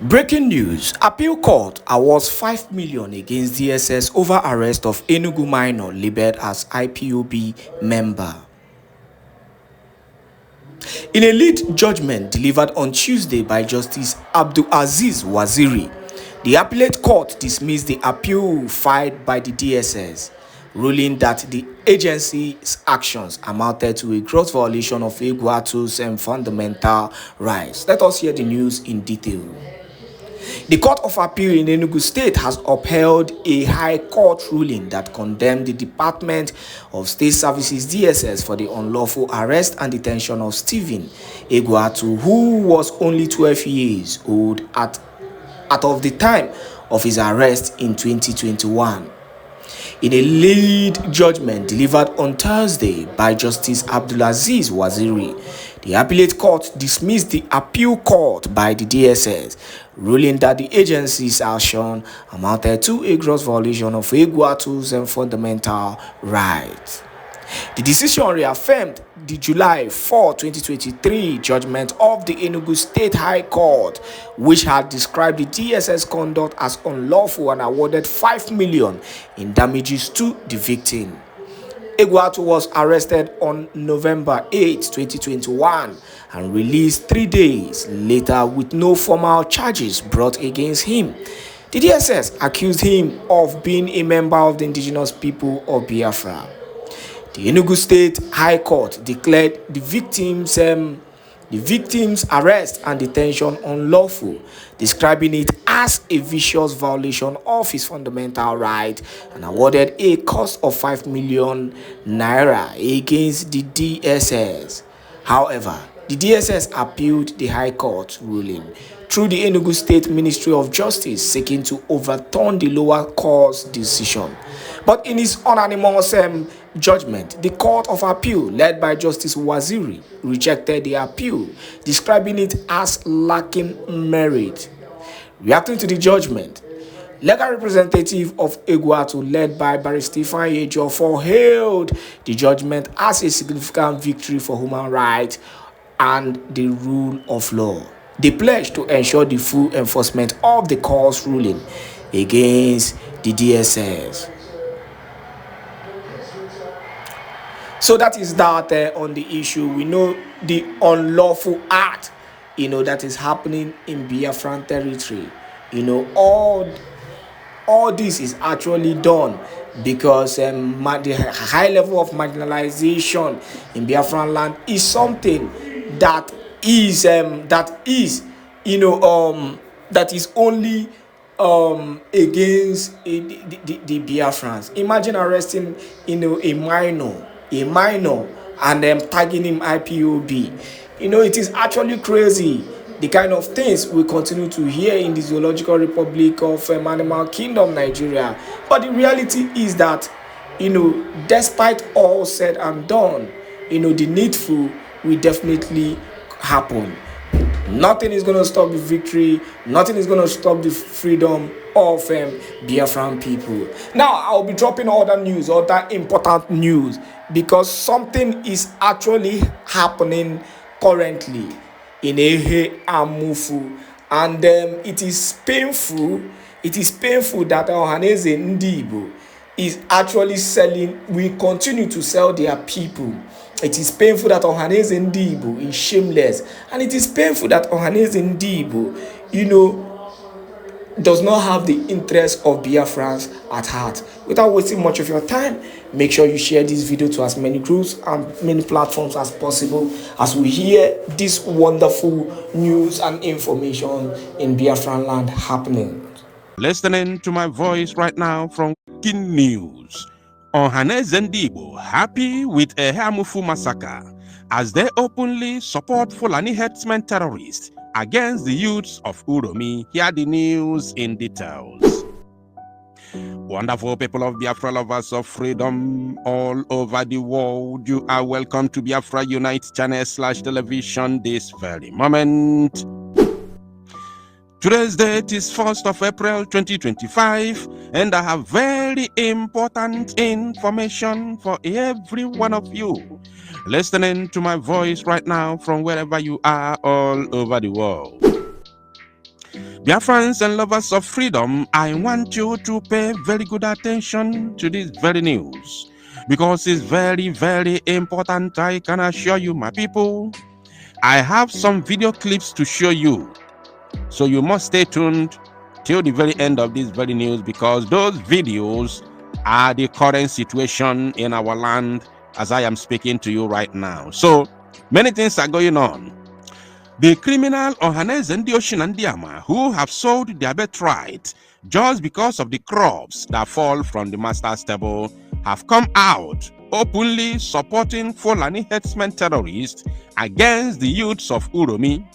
Breaking news: Appeal Court awards 5 million against DSS over arrest of Enugu minor labeled as IPOB member. In a lead judgment delivered on Tuesday by Justice Abdulaziz Waziri, the appellate court dismissed the appeal filed by the DSS, ruling that the agency's actions amounted to a gross violation of Èkpá's fundamental rights. Let us hear the news in detail. The Court of Appeal in Enugu State has upheld a High Court ruling that condemned the Department of State Services (DSS) for the unlawful arrest and detention of Stephen Ekpa, who was only 12 years old at of the time of his arrest in 2021. In a lead judgment delivered on Thursday by Justice Abdulaziz Waziri, the appellate court dismissed the appeal court by the DSS, ruling that the agency's action amounted to a gross violation of Èkpá's fundamental rights. The decision reaffirmed the July 4, 2023 judgment of the Enugu State High Court, which had described the DSS conduct as unlawful and awarded 5 million in damages to the victim. Èkpá was arrested on November 8, 2021 and released 3 days later with no formal charges brought against him. The DSS accused him of being a member of the indigenous people of Biafra. The Enugu State High Court declared the victim's arrest and detention unlawful, describing it as a vicious violation of his fundamental right, and awarded a cost of 5 million naira against the DSS. However, the DSS appealed the High Court ruling through the Enugu State Ministry of Justice, seeking to overturn the lower court's decision. But in his unanimous judgment, the Court of Appeal, led by Justice Waziri, rejected the appeal, describing it as lacking merit. Reacting to the judgment, legal representative of Èkpá, led by Barrister Simon Ekpa, hailed the judgment as a significant victory for human rights and the rule of law. They pledged to ensure the full enforcement of the court's ruling against the DSS. So that is that on the issue. We know the unlawful act, that is happening in Biafran territory. All this is actually done because the high level of marginalization in Biafran land is something that is only against the Biafrans. Imagine arresting a minor and tagging him IPOB. It is actually crazy the kind of things we continue to hear in the Zoological Republic of Animal Kingdom, Nigeria. But the reality is that, despite all said and done, the needful will definitely happen. Nothing is going to stop the victory. Nothing is going to stop the freedom of Biafran people. Now, I'll be dropping other important news, because something is actually happening currently in Ehe Amufu, and it is painful. It is painful that Ohanaeze Ndigbo is actually selling. We continue to sell their people. It is painful that Ohanaeze Ndigbo is shameless, and it is painful that Ohanaeze Ndigbo, does not have the interest of Biafrans at heart. Without wasting much of your time, make sure you share this video to as many groups and many platforms as possible, as we hear this wonderful news and information in Biafraland happening. Listening to my voice right now from King News. Ohanaeze Ndigbo happy with a Amufu massacre as they openly support Fulani herdsmen terrorists against the youths of Uromi. Hear the news in details. Wonderful people of Biafra, lovers of freedom all over the world, you are welcome to Biafra Unite channel /television this very moment. Today's date is 1st of April 2025, and I have very important information for every one of you listening to my voice right now from wherever you are all over the world. Biafrans and lovers of freedom, I want you to pay very good attention to this very news because it's very, very important. I can assure you, my people. I have some video clips to show you, so you must stay tuned till the very end of this very news because those videos are the current situation in our land as I am speaking to you right now. So many things are going on. The criminal Ohanes and Ndiama who have sold their birthright just because of the crops that fall from the master's table have come out openly supporting Fulani herdsmen terrorists against the youths of Uromi.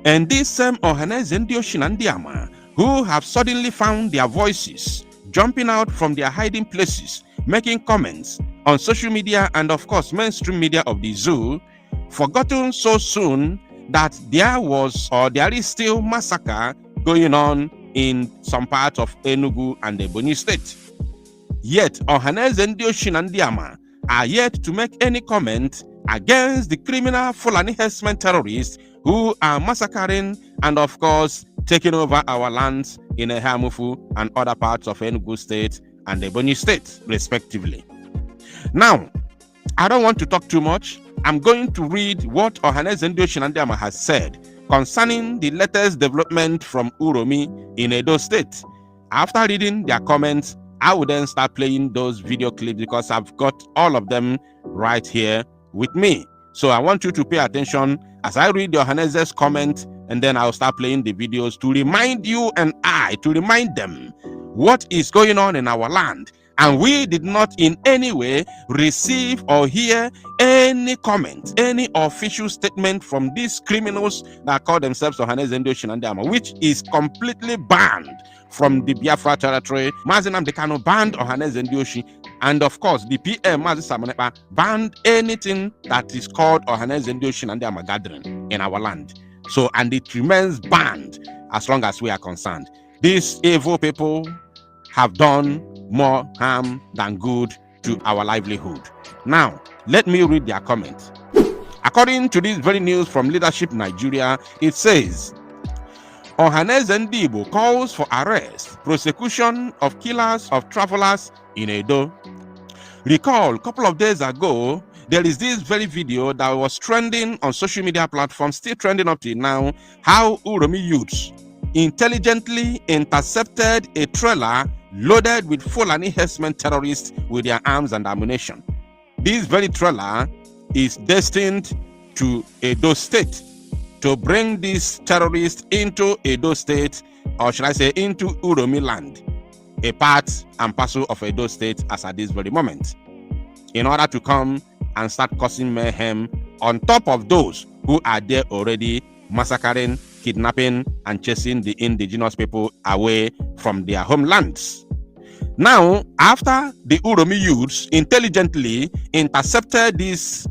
And these same Ohanes and Ndiama who have suddenly found their voices jumping out from their hiding places, making comments on social media and of course mainstream media of the zoo, forgotten so soon that there was or there is still massacre going on in some parts of Enugu and Ebonyi state. Yet Ohanes and Ndiama are yet to make any comment against the criminal Fulani herdsmen terrorists who are massacring and of course taking over our lands in Ehamufu and other parts of Enugu state and Ebonyi state respectively. Now, I don't want to talk too much. I'm going to read what Ohanes and Ndiama has said concerning the latest development from Uromi in Edo State. After reading their comments, I will then start playing those video clips because I've got all of them right here with me. So I want you to pay attention as I read Ohanes's comment, and then I'll start playing the videos to remind you and to remind them what is going on in our land. And we did not in any way receive or hear any comment, any official statement from these criminals that call themselves Ohanes and Ndiama, which is completely banned from the Biafra territory. Mazinam Dekano banned Ohanes and Ndioshi, and of course the PM Simon Ekpa banned anything that is called Ohanes and Ndiama gathering in our land. So, and it remains banned as long as we are concerned. These evil people have done more harm than good to our livelihood. Now, let me read their comment. According to this very news from Leadership Nigeria, it says, Ohanes Ndibo calls for arrest, prosecution of killers of travelers in Edo. Recall, a couple of days ago, there is this very video that was trending on social media platforms, still trending up till now, how Uromi youths intelligently intercepted a trailer loaded with Fulani herdsmen terrorists with their arms and ammunition. This very trailer is destined to Edo State to bring these terrorists into Edo State, or should I say into Uromi land, a part and parcel of Edo State as at this very moment, in order to come and start causing mayhem on top of those who are there already massacring, kidnapping, and chasing the indigenous people away from their homelands. Now, after the Uromi youths intelligently intercepted this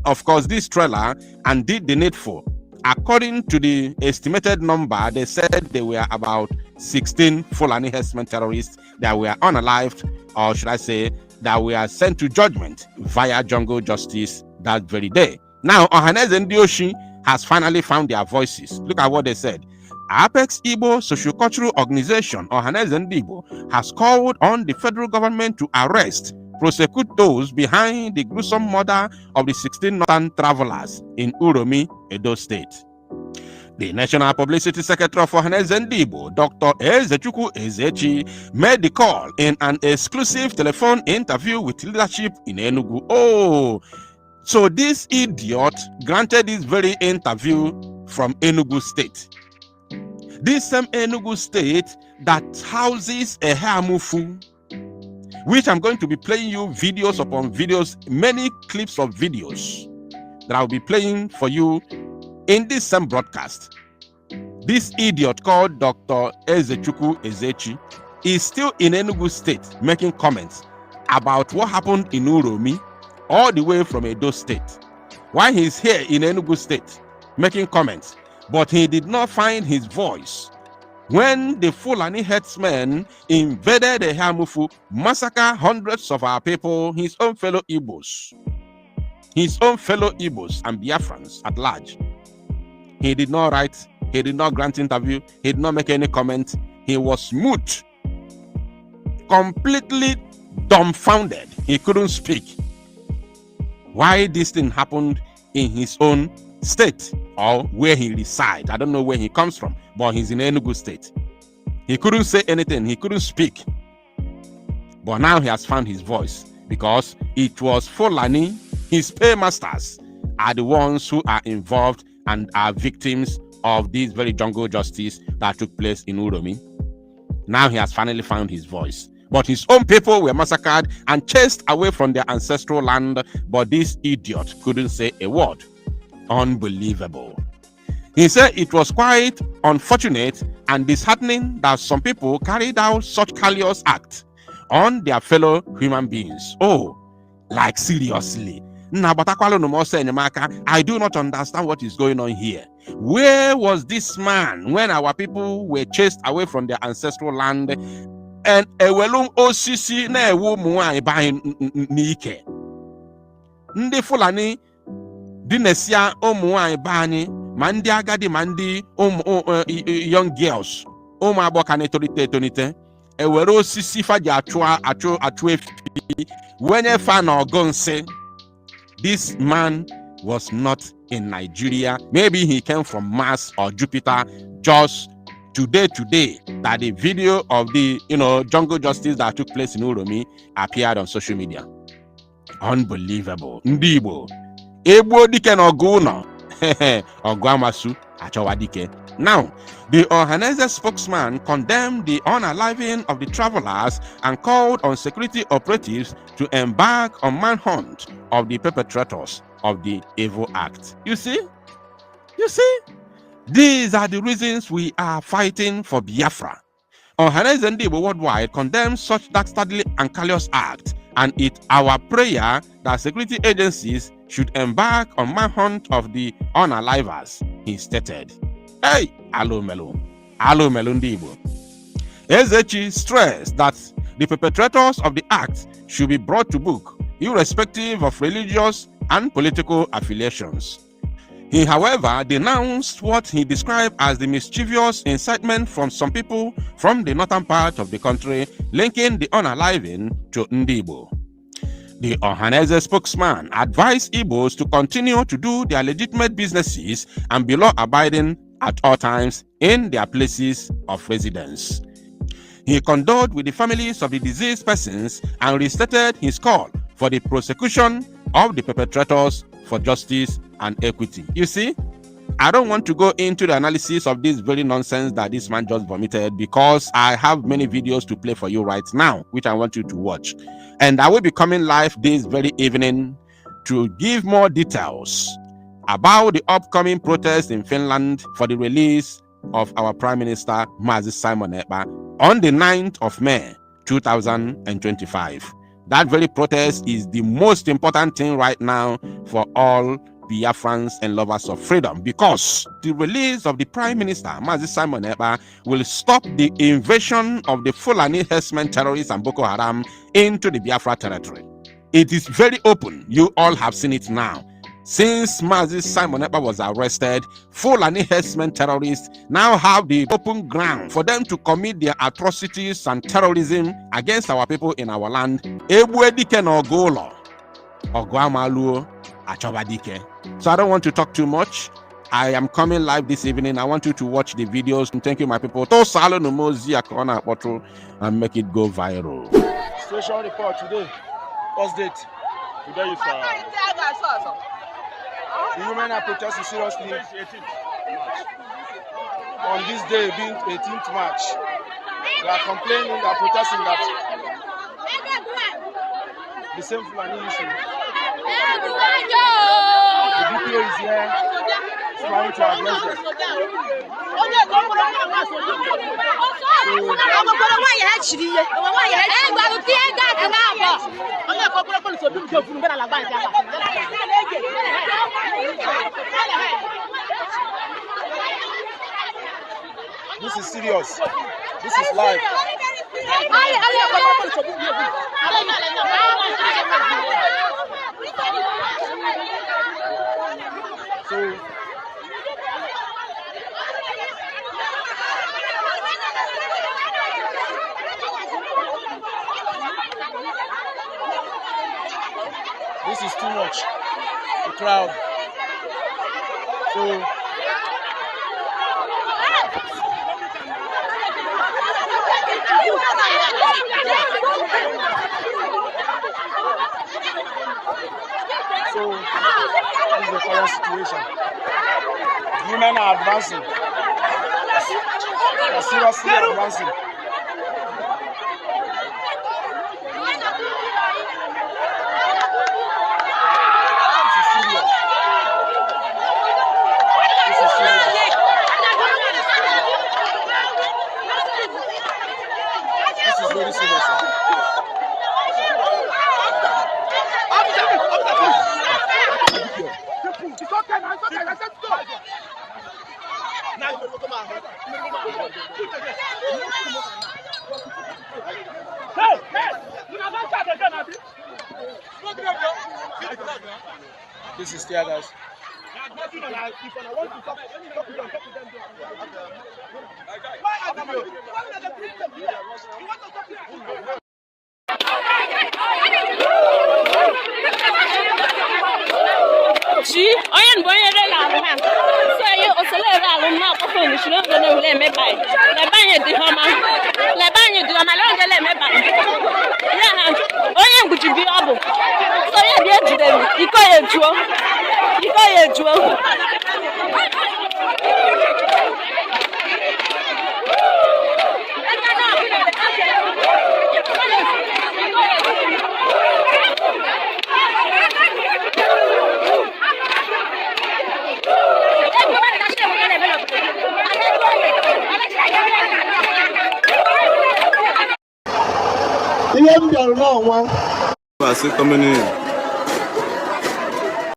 trailer and did the needful, according to the estimated number, they said there were about 16 Fulani herdsmen terrorists that were unalived, or should I say, that were sent to judgment via jungle justice that very day. Now, Ohanes and Ndioshi has finally found their voices. Look at what they said. Apex Igbo Sociocultural Organization, Ohanes and Igbo, has called on the federal government to arrest, prosecute those behind the gruesome murder of the 16 northern travelers in Uromi, Edo State. The National Publicity Secretary of Ohanes and Igbo, Dr. Ezechukwu Ezechi, made the call in an exclusive telephone interview with leadership in Enugu. Oh, so this idiot granted this very interview from Enugu State. This same Enugu State that houses Ehamufu, which I'm going to be playing you videos upon videos, many clips of videos that I'll be playing for you in this same broadcast. This idiot called Dr. Ezechukwu Ezechi is still in Enugu State making comments about what happened in Uromi all the way from Edo State. While he's here in Enugu State making comments, but he did not find his voice when the Fulani herdsmen invaded Ehamufu, massacred hundreds of our people, his own fellow Igbos and Biafrans at large. He did not write He did not grant interview. He did not make any comment. He was mute, completely dumbfounded. He couldn't speak. Why this thing happened in his own state or where he resides. I don't know where he comes from, but he's in Enugu state. He couldn't say anything. He couldn't speak. But now he has found his voice because it was Fulani, his paymasters, are the ones who are involved and are victims of this very jungle justice that took place in Uromi. Now he has finally found his voice. But his own people were massacred and chased away from their ancestral land, but this idiot couldn't say a word. Unbelievable. He said it was quite unfortunate and disheartening that some people carried out such callous acts on their fellow human beings. Oh, like seriously. I do not understand what is going on here. Where was this man when our people were chased away from their ancestral land and ewelum osisi na ewu muwa ibahi nike? Ndi Fulani dinesia omuwa ibani mandi agadi mandi young girls abokane tonite ewere osisi faji atu efi wenye fan ogonse. This man was not in Nigeria. Maybe he came from Mars or Jupiter. Just today that the video of the jungle justice that took place in Uromi appeared on social media. Unbelievable. Ndibo. Ebo dike no guno. Ogwamasu achawadike. Now, the Ohanese spokesman condemned the unaliving of the travelers and called on security operatives to embark on manhunt of the perpetrators of the evil act. You see? These are the reasons we are fighting for Biafra. Ohanese Ndibo worldwide condemns such dastardly and callous act, and it's our prayer that security agencies should embark on manhunt of the unalivers, he stated. Hey, alo melo Ndibo. Ezechi stressed that the perpetrators of the act should be brought to book, irrespective of religious and political affiliations. He, however, denounced what he described as the mischievous incitement from some people from the northern part of the country, linking the unaliving to Ndibo. The Ohanese spokesman advised Igbos to continue to do their legitimate businesses and be law-abiding at all times in their places of residence. He condoled with the families of the deceased persons and restated his call for the prosecution of the perpetrators for justice and equity. You see, I don't want to go into the analysis of this very nonsense that this man just vomited because I have many videos to play for you right now, which I want you to watch. And I will be coming live this very evening to give more details about the upcoming protest in Finland for the release of our Prime Minister, Simon Ekpa, on the 9th of May, 2025. That very protest is the most important thing right now for all Biafrans and lovers of freedom, because the release of the Prime Minister, Simon Ekpa, will stop the invasion of the Fulani herdsmen terrorists and Boko Haram into the Biafra territory. It is very open. You all have seen it now. Since Simon Ekpa was arrested, Fulani herdsmen terrorists now have the open ground for them to commit their atrocities and terrorism against our people in our land. So I don't want to talk too much. I am coming live this evening. I want you to watch the videos. And thank you, my people. And make it go viral. Station report today. What's date? Today is the women are protesting seriously on this day being 18th March. They are complaining, they are protesting that the same Fulani issue. The DPO is here trying to address them. This is serious. This is live. So is too much. The crowd. So this is the current situation. Women are advancing. They're seriously advancing. This is serious. This is serious. This is very serious. This is tear gas. Oyen boye de la ha. So ye osele ra lo na ko fun shi lo no le me bai. Le banye di homa. Le banye di homa lo le me bai. Ya ha. Oyen guji bi obo. So ye bi ejide mi. Iko ye juo. Iko ye juo.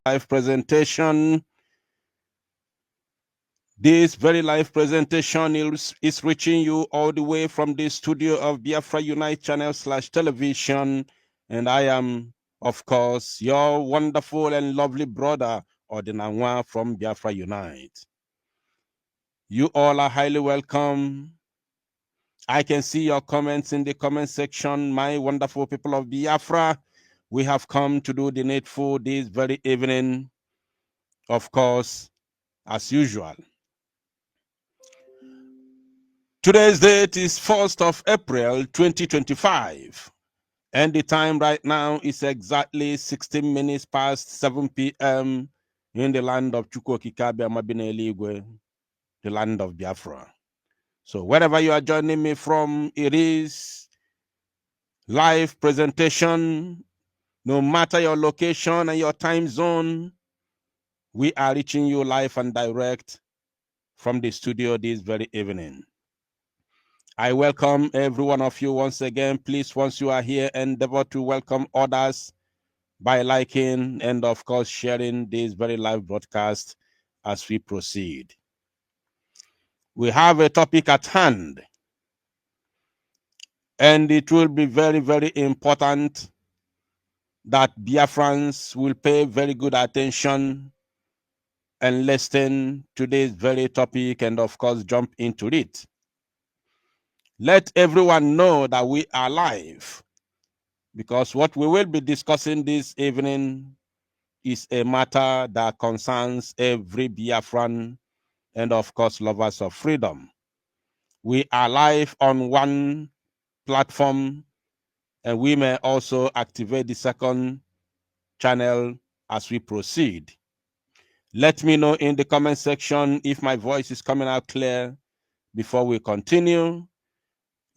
Live presentation. This very live presentation is reaching you all the way from the studio of Biafra Unite channel /television. And I am, of course, your wonderful and lovely brother, Ordinanwa from Biafra Unite. You all are highly welcome. I can see your comments in the comment section. My wonderful people of Biafra, we have come to do the needful this very evening, of course, as usual. Today's date is 1st of April, 2025. And the time right now is exactly 16 minutes past 7 p.m. in the land of Chukwokikabe Amabineligwe, the land of Biafra. So wherever you are joining me from, it is live presentation. No matter your location and your time zone, we are reaching you live and direct from the studio this very evening. I welcome every one of you once again. Please, once you are here, endeavor to welcome others by liking and, of course, sharing this very live broadcast as we proceed. We have a topic at hand, and it will be very, very important that Biafrans will pay very good attention and listen to this very topic and, of course, jump into it. Let everyone know that we are live, because what we will be discussing this evening is a matter that concerns every Biafran and, of course, lovers of freedom. We are live on one platform, and we may also activate the second channel as we proceed. Let me know in the comment section if my voice is coming out clear before we continue.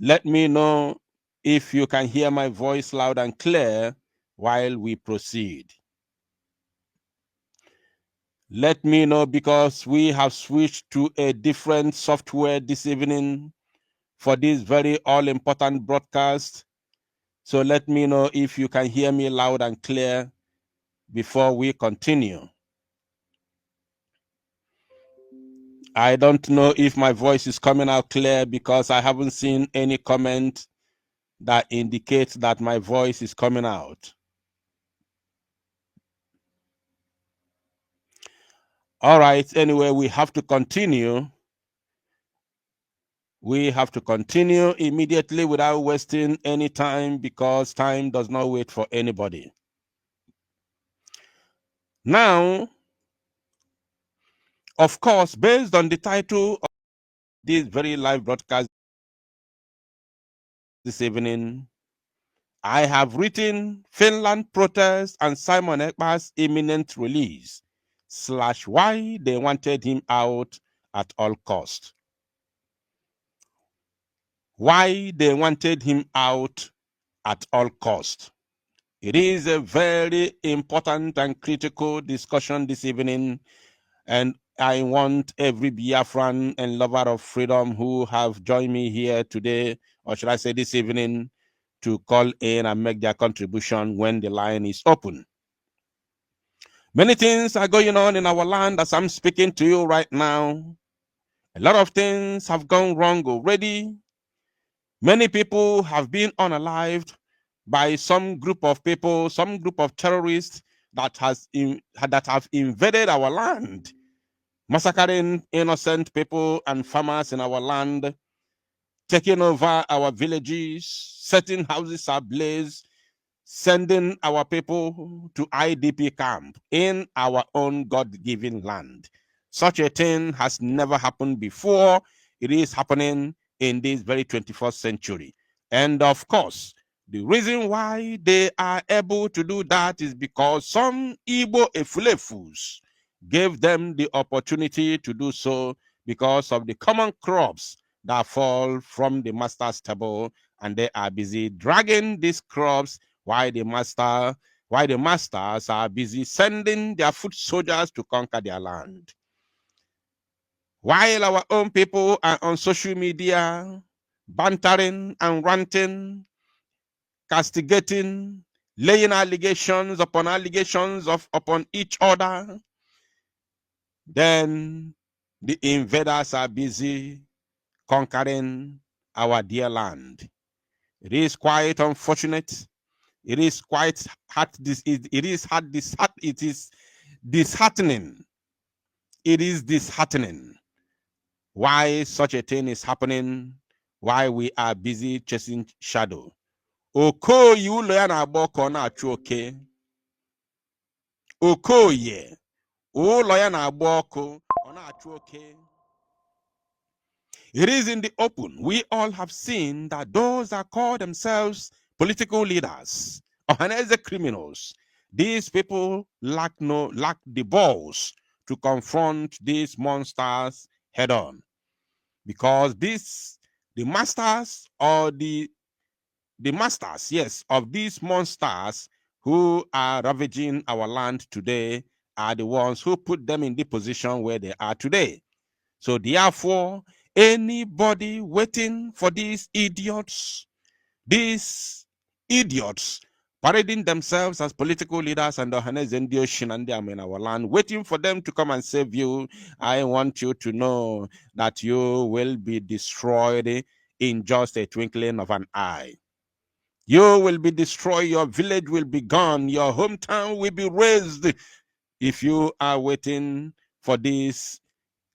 Let me know if you can hear my voice loud and clear while we proceed. Let me know, because we have switched to a different software this evening for this very all-important broadcast. So let me know if you can hear me loud and clear before we continue. I don't know if my voice is coming out clear, because I haven't seen any comment that indicates that my voice is coming out. All right, anyway, we have to continue. We have to continue immediately without wasting any time, because time does not wait for anybody. Now, of course, based on the title of this very live broadcast this evening, I have written Finland protest and Simon Ekpa's imminent release / why they wanted him out at all cost. Why they wanted him out at all cost. It is a very important and critical discussion this evening, and I want every Biafran and lover of freedom who have joined me here today, or should I say this evening, to call in and make their contribution when the line is open. Many things are going on in our land as I'm speaking to you right now. A lot of things have gone wrong already. Many people have been unalived by some group of people, some group of terrorists that have invaded our land, massacring innocent people and farmers in our land, taking over our villages, setting houses ablaze, sending our people to IDP camp in our own God-given land. Such a thing has never happened before. It is happening in this very 21st century. And of course, the reason why they are able to do that is because some Igbo Efulefus gave them the opportunity to do so because of the common crops that fall from the master's table, and they are busy dragging these crops while the masters are busy sending their foot soldiers to conquer their land. While our own people are on social media bantering and ranting, castigating, laying allegations upon allegations upon each other, then the invaders are busy conquering our dear land. It is quite unfortunate. It is quite hard. It is disheartening. It is disheartening why such a thing is happening, why we are busy chasing shadow. Okoye ụlọ ya na-agba ọkụ na-achụ oke. Okoye ụlọ ya na-agba ọkụ na-achụ oke. It is in the open. We all have seen that those that call themselves political leaders or the criminals, these people lack the balls to confront these monsters head on. Because the masters of these monsters who are ravaging our land today are the ones who put them in the position where they are today. So therefore, anybody waiting for these idiots parading themselves as political leaders and in our land, waiting for them to come and save you, I want you to know that you will be destroyed in just a twinkling of an eye. You will be destroyed, your village will be gone, your hometown will be razed if you are waiting for these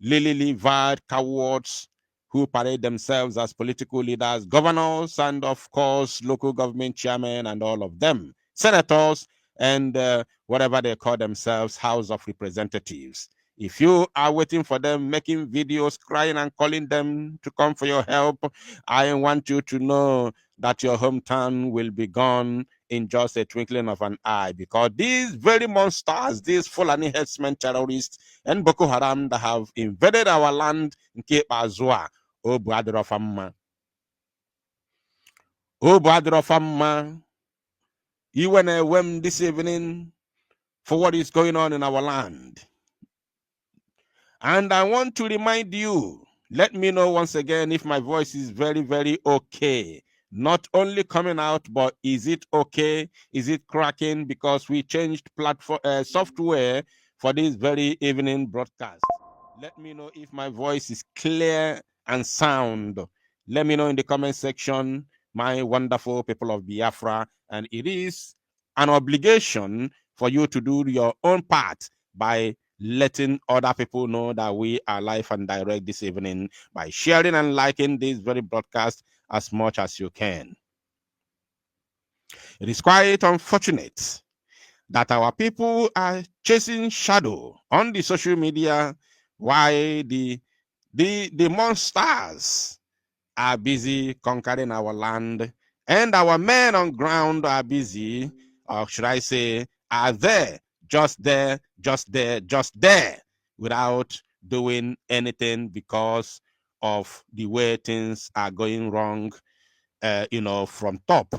lily-livered cowards who parade themselves as political leaders, governors, and of course, local government chairmen and all of them, senators, and whatever they call themselves, House of Representatives. If you are waiting for them, making videos, crying and calling them to come for your help, I want you to know that your hometown will be gone in just a twinkling of an eye, because these very monsters, these Fulani herdsmen terrorists and Boko Haram that have invaded our land in Èkpá Zua, Obu Adrofamma. Obu Adrofamma. You went away this evening for what is going on in our land. And I want to remind you, let me know once again if my voice is very, very okay. Not only coming out, but is it okay? Is it cracking? Because we changed platform software for this very evening broadcast. Let me know if my voice is clear and sound. Let me know in the comment section, my wonderful people of Biafra. And it is an obligation for you to do your own part by letting other people know that we are live and direct this evening by sharing and liking this very broadcast as much as you can. It is quite unfortunate that our people are chasing shadow on the social media while the monsters are busy conquering our land, and our men on ground are busy, or should I say, are there, just there, just there, just there, without doing anything because of the way things are going wrong, from top.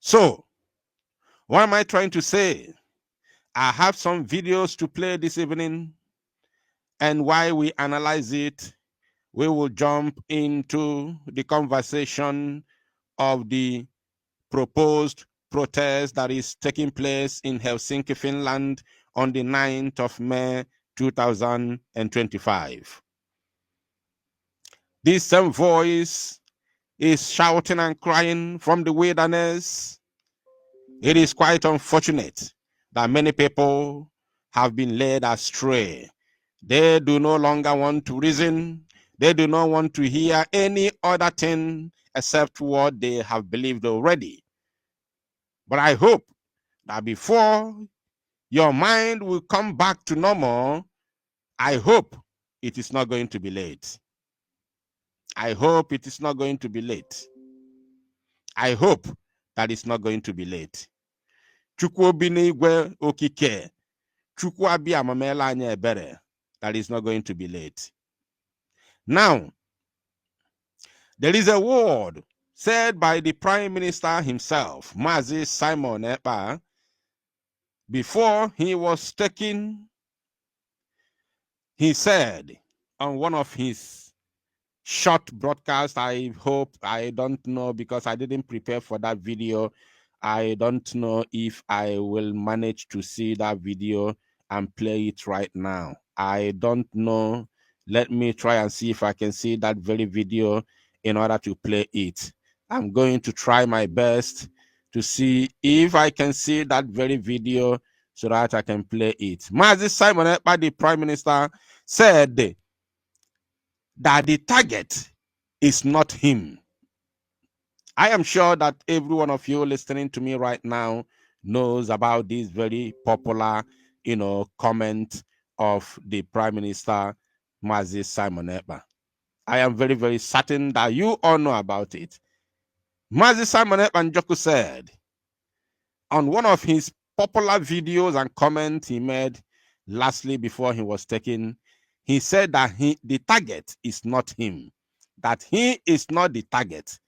So, what am I trying to say? I have some videos to play this evening, and while we analyze it, we will jump into the conversation of the proposed protest that is taking place in Helsinki, Finland on the 9th of May 2025. This same voice is shouting and crying from the wilderness. It is quite unfortunate that many people have been led astray. They do no longer want to reason. They do not want to hear any other thing except what they have believed already. But I hope that before your mind will come back to normal, I hope it is not going to be late. I hope it is not going to be late. I hope that it's not going to be late. Chukwu obi n'igwe okike, Chukwu abi amamela anya ebere, that is not going to be late. Now, there is a word said by the Prime Minister himself, Mazi Simon Ekpa, before he was taken. He said on one of his short broadcasts, I don't know because I didn't prepare for that video. I don't know if I will manage to see that video and play it right now. I don't know. Let me try and see if I can see that very video in order to play it. I'm going to try my best to see if I can see that very video so that I can play it. Mazi Simon Ekpa, the Prime Minister, said that the target is not him. I am sure that every one of you listening to me right now knows about this very popular, comment of the Prime Minister, Mazi Simon Ekpa. I am very, very certain that you all know about it. Mazi Simon Ekpa Njoku said on one of his popular videos and comments he made lastly before he was taken, he said that the target is not him, that he is not the target,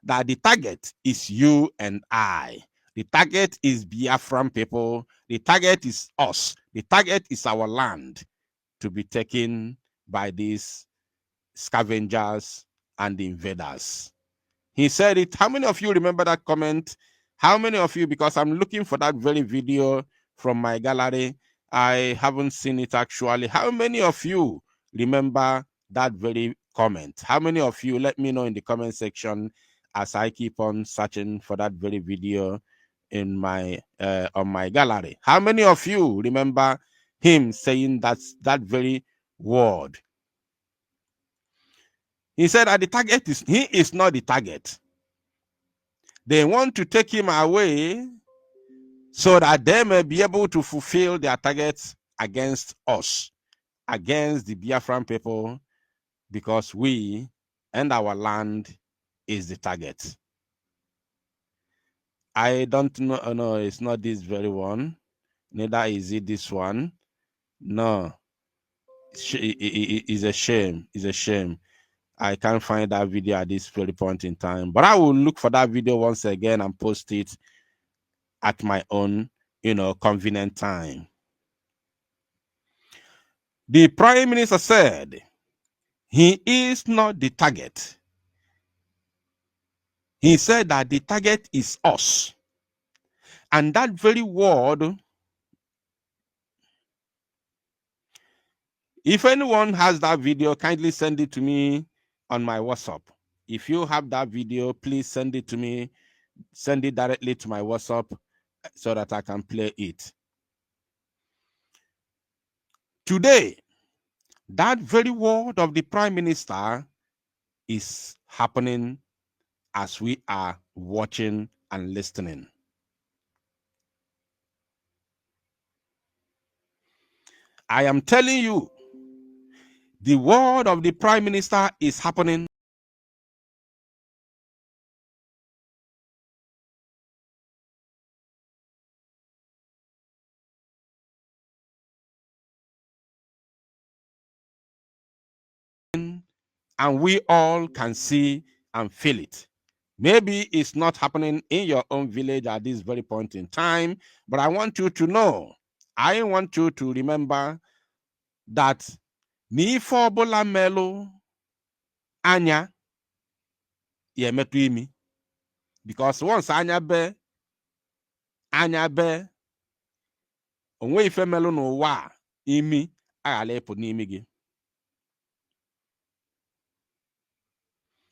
that the target is you and I. The target is Biafran people. The target is us. The target is our land to be taken by these scavengers and invaders. He said it. How many of you remember that comment? How many of you, because I'm looking for that very video from my gallery, I haven't seen it actually. How many of you remember that very comment? How many of you, let me know in the comment section as I keep on searching for that very video in my on my gallery. How many of you remember him saying that very word? He said that the target he is not the target. They want to take him away so that they may be able to fulfill their targets against us, against the Biafran people, because we and our land is the target. I don't know. No, it's not this very one. Neither is it this one. No. It's a shame. It's a shame. I can't find that video at this very point in time. But I will look for that video once again and post it at my own, convenient time. The Prime Minister said he is not the target. He said that the target is us. And that very word, if anyone has that video, kindly send it to me on my WhatsApp. If you have that video, please send it to me. Send it directly to my WhatsApp so that I can play it. Today, that very word of the Prime Minister is happening as we are watching and listening. I am telling you, the word of the Prime Minister is happening. And we all can see and feel it. Maybe it's not happening in your own village at this very point in time, but I want you to know, I want you to remember that n'ife ọbụla melụ anya ya emetụ imi, because once anya be onwe ife melụ n'ụwa imi aghala ịpụ n'imi gị.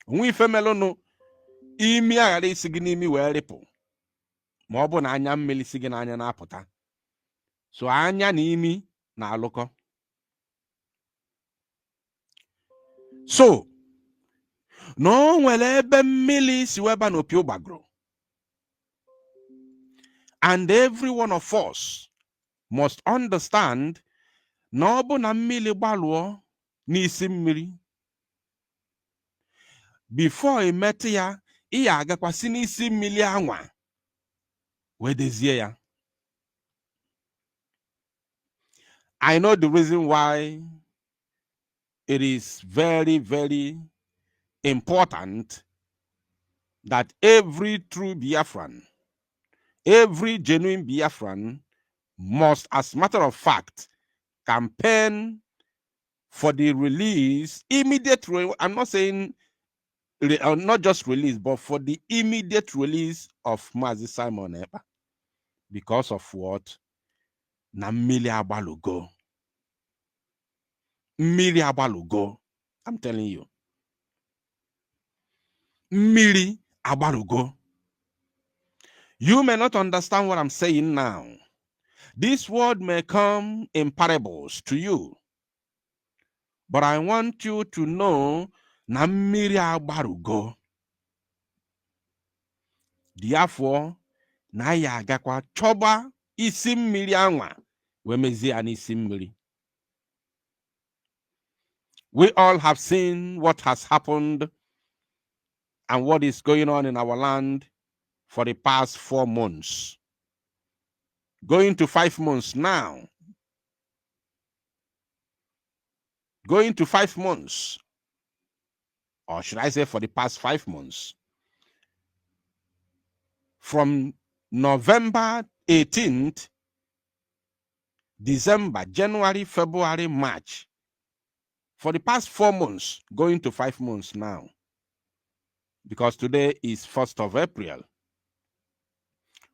Onwe ife melụ imi aghara isi gị n'imi wee rịpụ ma ọ bụ na anya mmiri si gị n'anya na-apụta. So anya na imi na-alụkọ. So na o nwere ebe mmiri si weba n'opi ụgbagoro, and every one of us must understand na ọ bụ na mmiri gbalụọ n'isi mmiri, before emetụ ya iya agakwasị n'isi mmiri anwa wee dezie ya. I know the reason why it is very, very important that every true Biafran, every genuine Biafran must, as a matter of fact, campaign for the release, immediate, I'm not saying not just release, but for the immediate release of Mazi Simon Ekpa. Because of what? Na mmiri agbalugo. Mmiri agbalugo. I'm telling you. Mmiri agbalugo. You may not understand what I'm saying now. This word may come in parables to you. But I want you to know na mmiri agbalugo. Therefore, na ya agakwa choba isi mmiri anwa we mezie an isi mmiri. We all have seen what has happened and what is going on in our land for the past 4 months. Going to 5 months now. Going to 5 months. Or should I say for the past 5 months. From November 18th, December, January, February, March. For the past 4 months, going to 5 months now. Because today is 1st of April.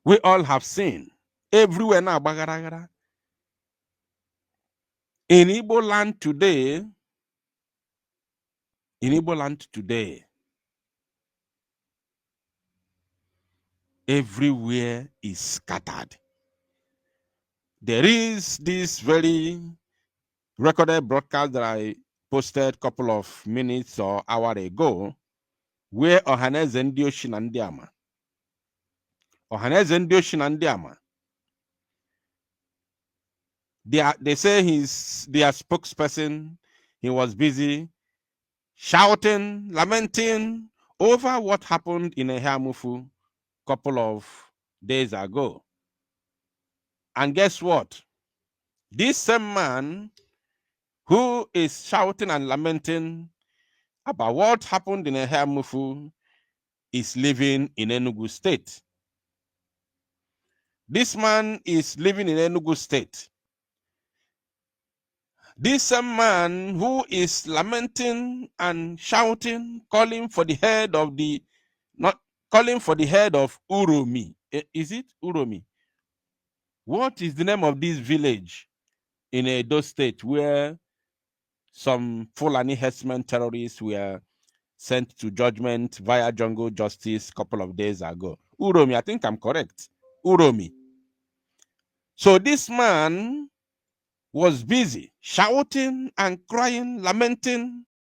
We all have seen everywhere now, bagaragara. In Igbo land today, everywhere is scattered. There is this very recorded broadcast that I posted a couple of minutes or hour ago, where Ohaneze Ndị Oshi na Ndị Ama. Ohaneze Ndị Oshi na Ndị Ama. They say he's their spokesperson. He was busy shouting, lamenting over what happened in Ehamufu a couple of days ago. And guess what? This same man who is shouting and lamenting about what happened in Ehamufu is living in Enugu State. This man is living in Enugu State. This same man who is lamenting and shouting, calling for the head of Uromi. Is it Uromi? What is the name of this village in Edo State where some Fulani herdsmen terrorists were sent to judgment via jungle justice a couple of days ago? Uromi, I think I'm correct. Uromi. So this man was busy shouting and crying, lamenting